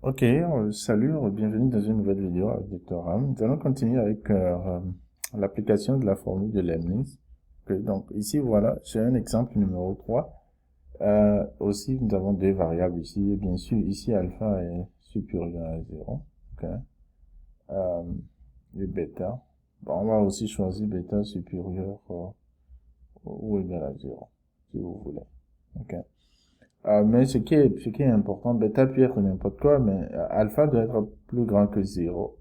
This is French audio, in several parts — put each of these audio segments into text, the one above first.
Ok, salut, bienvenue dans une nouvelle vidéo avec Dr. Ram. Nous allons continuer avec l'application de la formule de Leibniz. Ok, donc ici, voilà, j'ai un exemple numéro 3. Aussi, nous avons deux variables ici. Et bien sûr, ici, alpha est supérieur à 0. Ok, euh, et bêta. Bon, on va aussi choisir bêta supérieur ou égal à 0, si vous voulez. Ok. Mais ce qui est important, bêta peut être n'importe quoi, mais alpha doit être plus grand que 0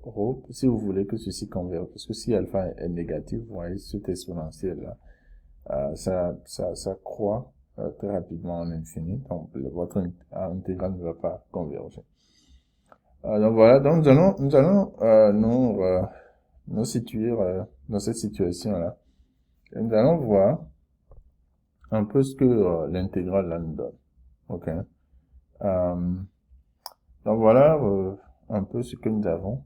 si vous voulez que ceci converge. Parce que si alpha est négatif, vous voyez cet exponentiel-là, ça croît très rapidement en infini, donc votre intégrale ne va pas converger. Donc voilà, donc nous allons nous situer dans cette situation-là. Et nous allons voir un peu ce que l'intégrale là nous donne. Ok. Euh, Donc voilà un peu ce que nous avons.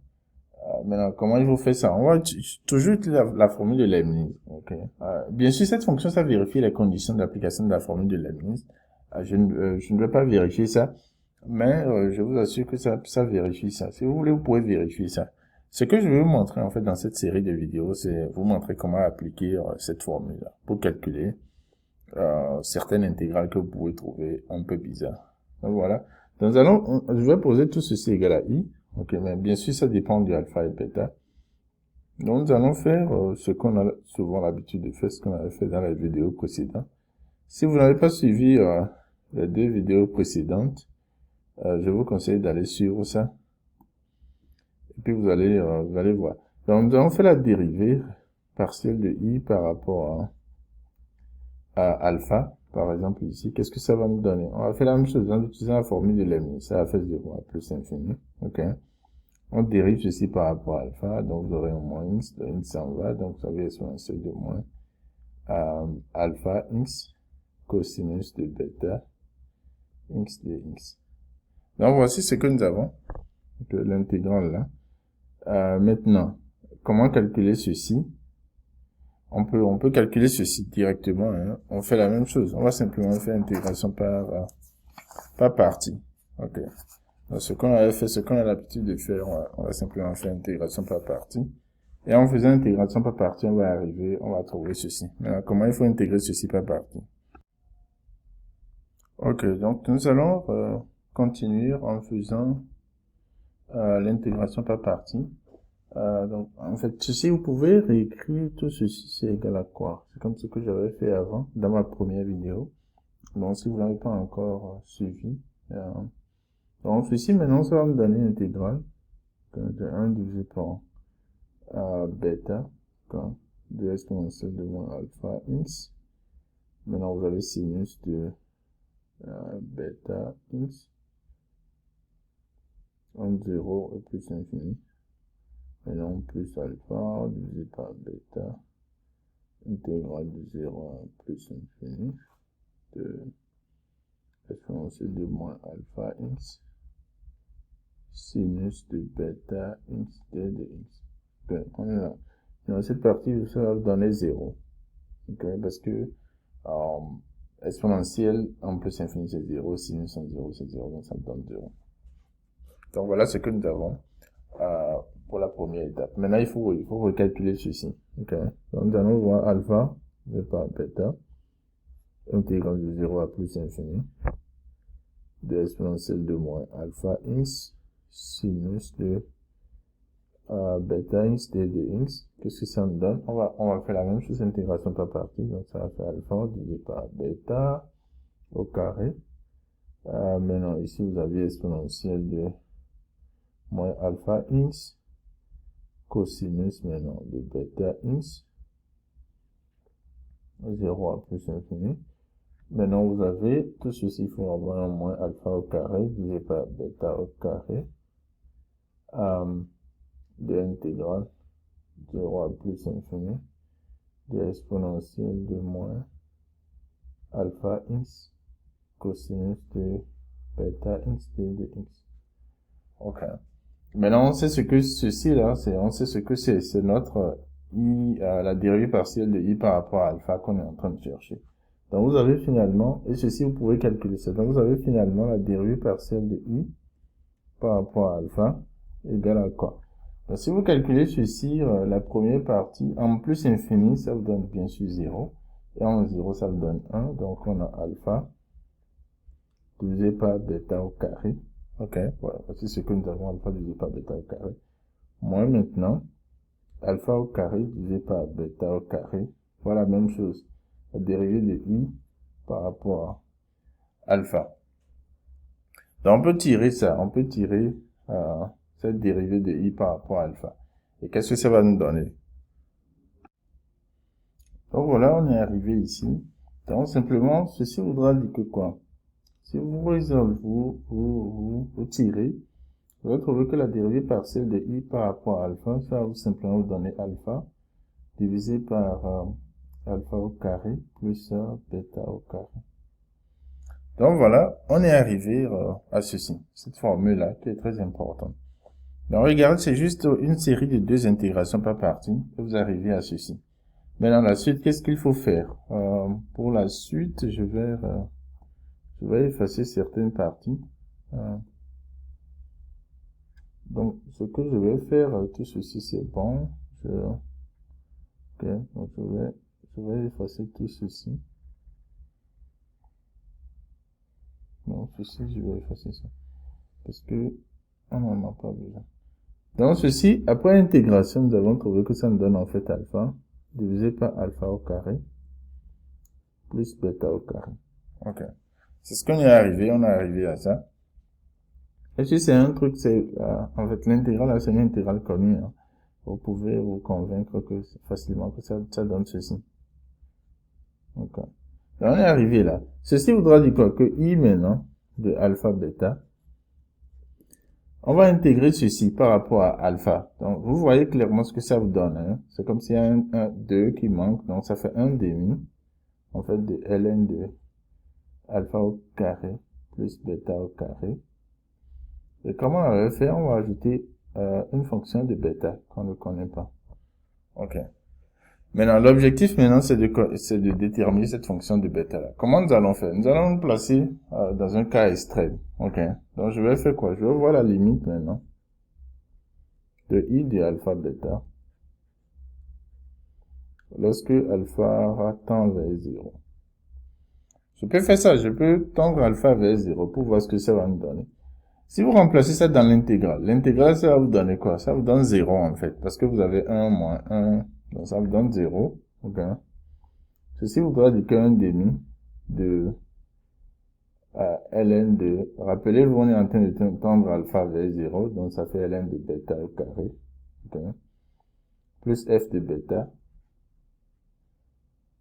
Maintenant, comment il faut faire ça? On va toujours utiliser la formule de Leibniz. Okay. Bien sûr, cette fonction, ça vérifie les conditions d'application de la formule de Leibniz. Je ne vais pas vérifier ça, mais je vous assure que ça vérifie ça. Si vous voulez, vous pouvez vérifier ça. Ce que je vais vous montrer en fait dans cette série de vidéos, c'est vous montrer comment appliquer cette formule-là pour calculer certaines intégrales que vous pouvez trouver un peu bizarres. Donc voilà. Donc je vais poser tout ceci égal à i. Ok, mais bien sûr, ça dépend du alpha et bêta. Donc nous allons faire ce qu'on a souvent l'habitude de faire, ce qu'on avait fait dans la vidéo précédente. Si vous n'avez pas suivi les deux vidéos précédentes, je vous conseille d'aller suivre ça. Et puis vous allez voir. Donc nous allons faire la dérivée partielle de i par rapport à alpha, par exemple ici, qu'est-ce que ça va nous donner? On va faire la même chose en utilisant la formule de Leibniz. Ça va faire 0 à plus infini. Ok. On dérive ceci par rapport à alpha, donc vous aurez un moins x, le x s'en va, donc vous avez exponentielle de moins alpha x cosinus de bêta x de x. Donc voici ce que nous avons, l'intégrale là. Maintenant, comment calculer ceci? On peut calculer ceci directement, hein. On fait la même chose. On va simplement faire intégration par partie. Ok. Donc, ce qu'on avait fait, ce qu'on a l'habitude de faire, on va simplement faire intégration par partie. Et en faisant intégration par partie, on va trouver ceci. Maintenant, comment il faut intégrer ceci par partie? Ok, donc nous allons continuer en faisant l'intégration par partie. Donc, en fait, ceci, vous pouvez réécrire tout ceci, c'est égal à quoi? C'est comme ce que j'avais fait avant, dans ma première vidéo. Donc, si vous n'avez pas encore suivi. Donc, ceci, maintenant, ça va me donner une intégrale de 1 divisé par bêta, de exponentielle de moins alpha x. Maintenant, vous avez sinus de bêta x en 0 et plus infini. Maintenant, plus alpha divisé par bêta, intégrale de 0 à plus infini de exponentielle de moins alpha x sinus de bêta x de x. Okay, on est là. Dans cette partie, ça va vous donner 0. Okay, parce que exponentielle en plus infini c'est 0, sinus en 0 c'est 0, donc ça me donne 0. Donc voilà ce que nous avons pour la première étape. Maintenant il faut recalculer ceci. Okay. Donc nous allons voir alpha par bêta intégrale de 0 à plus infini de exponentielle de moins alpha x sinus de bêta x d de x. Qu'est-ce que ça nous donne? On va faire la même chose, intégration par partie. Donc ça va faire alpha divisé par bêta au carré. Maintenant ici vous avez exponentielle de moins alpha x cosinus maintenant de bêta x 0 à plus infini. Maintenant vous avez tout ceci, il faut avoir un moins alpha au carré divisé par bêta au carré de l'intégrale 0 à plus infini de exponentielle de moins alpha x cosinus de bêta x de x. Ok. Maintenant, on sait ce que ceci là, on sait ce que c'est notre i, la dérivée partielle de i par rapport à alpha qu'on est en train de chercher. Donc vous avez finalement, et ceci vous pouvez calculer ça, donc vous avez finalement la dérivée partielle de i par rapport à alpha égale à quoi? Donc, si vous calculez ceci, la première partie, en plus infini, ça vous donne bien sûr 0. Et en 0, ça vous donne 1. Donc, on a alpha divisé par bêta au carré. Ok, voilà, voici ce que nous avons, alpha divisé par bêta au carré. Moins maintenant, alpha au carré divisé par bêta au carré. Voilà la même chose. La dérivée de i par rapport à alpha. Donc, on peut tirer ça, on peut tirer cette dérivée de i par rapport à alpha. Et qu'est-ce que ça va nous donner? Donc voilà, on est arrivé ici. Donc simplement, ceci voudra dire que quoi? Si vous résolvez, vous tirez, vous allez trouver que la dérivée partielle de i par rapport à alpha, ça va vous simplement vous donner alpha divisé par alpha au carré plus bêta au carré. Donc voilà, on est arrivé à ceci, cette formule-là qui est très importante. Donc regardez, c'est juste une série de 2 intégrations par partie que vous arrivez à ceci. Maintenant, la suite, qu'est-ce qu'il faut faire? Pour la suite, je vais effacer certaines parties. Donc, ce que je vais faire, tout ceci, c'est bon. Ok, donc je vais effacer tout ceci. Non, ceci, je vais effacer ça. Parce que on n'en a pas besoin. Donc, ceci, après intégration, nous avons trouvé que ça nous donne en fait alpha divisé par alpha au carré plus bêta au carré. Ok. C'est ce qu'on est arrivé, on est arrivé à ça. Et si c'est un truc, c'est, en fait, l'intégrale, c'est une intégrale connue, hein. Vous pouvez vous convaincre que facilement que ça donne ceci. Ok. Donc, on est arrivé là. Ceci voudra dire quoi? Que i maintenant, de alpha bêta, on va intégrer ceci par rapport à alpha. Donc, vous voyez clairement ce que ça vous donne, hein. C'est comme s'il y a un 2 qui manque, donc ça fait 1 demi, en fait, de ln de alpha au carré plus bêta au carré. Et comment on va faire? On va ajouter une fonction de bêta qu'on ne connaît pas. Ok. Maintenant, l'objectif maintenant, c'est de déterminer cette fonction de bêta là. Comment nous allons faire? Nous allons nous placer dans un cas extrême. Ok. Donc, je vais faire quoi? Je vais voir la limite maintenant de i de alpha bêta lorsque alpha tend vers 0. Je peux faire ça. Je peux tendre alpha vers 0 pour voir ce que ça va nous donner. Si vous remplacez ça dans l'intégrale, ça va vous donner quoi? Ça vous donne 0 en fait, parce que vous avez 1 moins 1, donc ça vous donne 0. Ok. Ceci voudra dire qu'un demi de ln de, rappelez-vous, on est en train de tendre alpha vers 0, donc ça fait ln de bêta au carré, okay, plus f de bêta,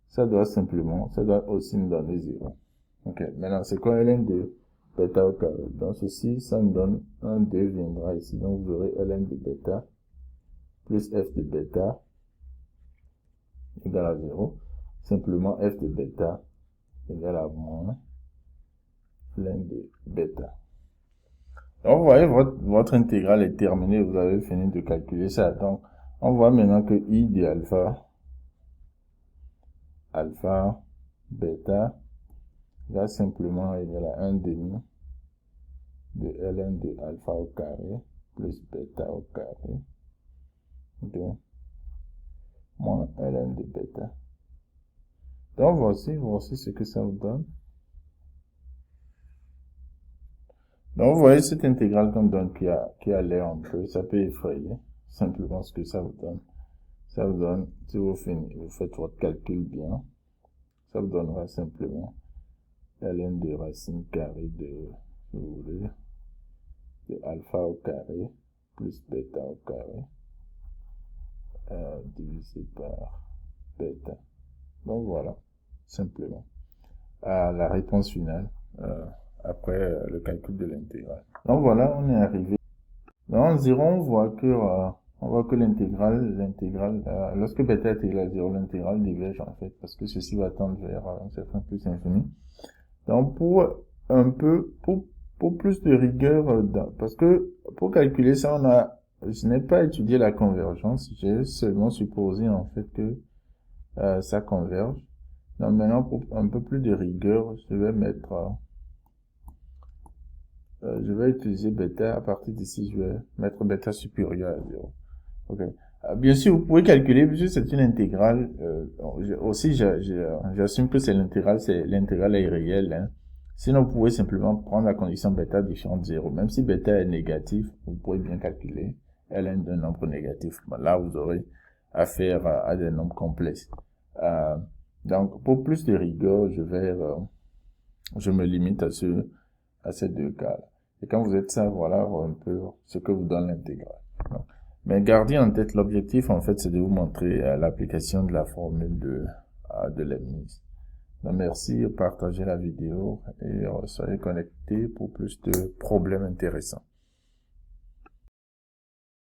ça doit aussi nous donner 0. Ok, maintenant c'est quoi ln de bêta au carré? Donc ceci, ça nous donne 1, 2 viendra ici, donc vous aurez ln de bêta plus f de bêta égale à 0. Simplement f de bêta égale à moins ln de bêta. Donc, vous voyez, votre intégrale est terminée, vous avez fini de calculer ça. Donc, on voit maintenant que i de alpha, bêta, là, simplement égal à 1 demi de ln de alpha au carré, plus bêta au carré, de moins ln de bêta. Donc, voici ce que ça vous donne. Donc, vous voyez cette intégrale qu'on donne qui a l'air un peu, ça peut effrayer, simplement ce que ça vous donne. Ça vous donne, si vous faites votre calcul bien, ça vous donnera simplement ln de racine carrée de, si vous voulez, de alpha au carré plus bêta au carré divisé par bêta. Donc voilà, simplement. La réponse finale après le calcul de l'intégrale. Donc voilà, on est arrivé. Dans en 0, on voit que l'intégrale, lorsque bêta est égal à 0, l'intégrale diverge en fait, parce que ceci va tendre vers un certain plus infini. Donc pour plus de rigueur, parce que pour calculer ça, je n'ai pas étudié la convergence, j'ai seulement supposé en fait que ça converge. Donc maintenant pour un peu plus de rigueur, je vais mettre je vais utiliser bêta. À partir d'ici, je vais mettre bêta supérieur à 0. Ok. Bien sûr, vous pouvez calculer, puisque c'est une intégrale. Aussi, j'assume que l'intégrale est réelle. Hein. Sinon, vous pouvez simplement prendre la condition bêta différente de 0. Même si bêta est négatif, vous pouvez bien calculer ln d'un nombre négatif. Là, vous aurez affaire à des nombres complexes. Donc, pour plus de rigueur, je me limite à ces deux cas. Et quand vous êtes ça, voilà un peu ce que vous donne l'intégrale. Mais gardez en tête, l'objectif, en fait, c'est de vous montrer l'application de la formule de Leibniz. Donc, merci, partagez la vidéo et soyez connectés pour plus de problèmes intéressants.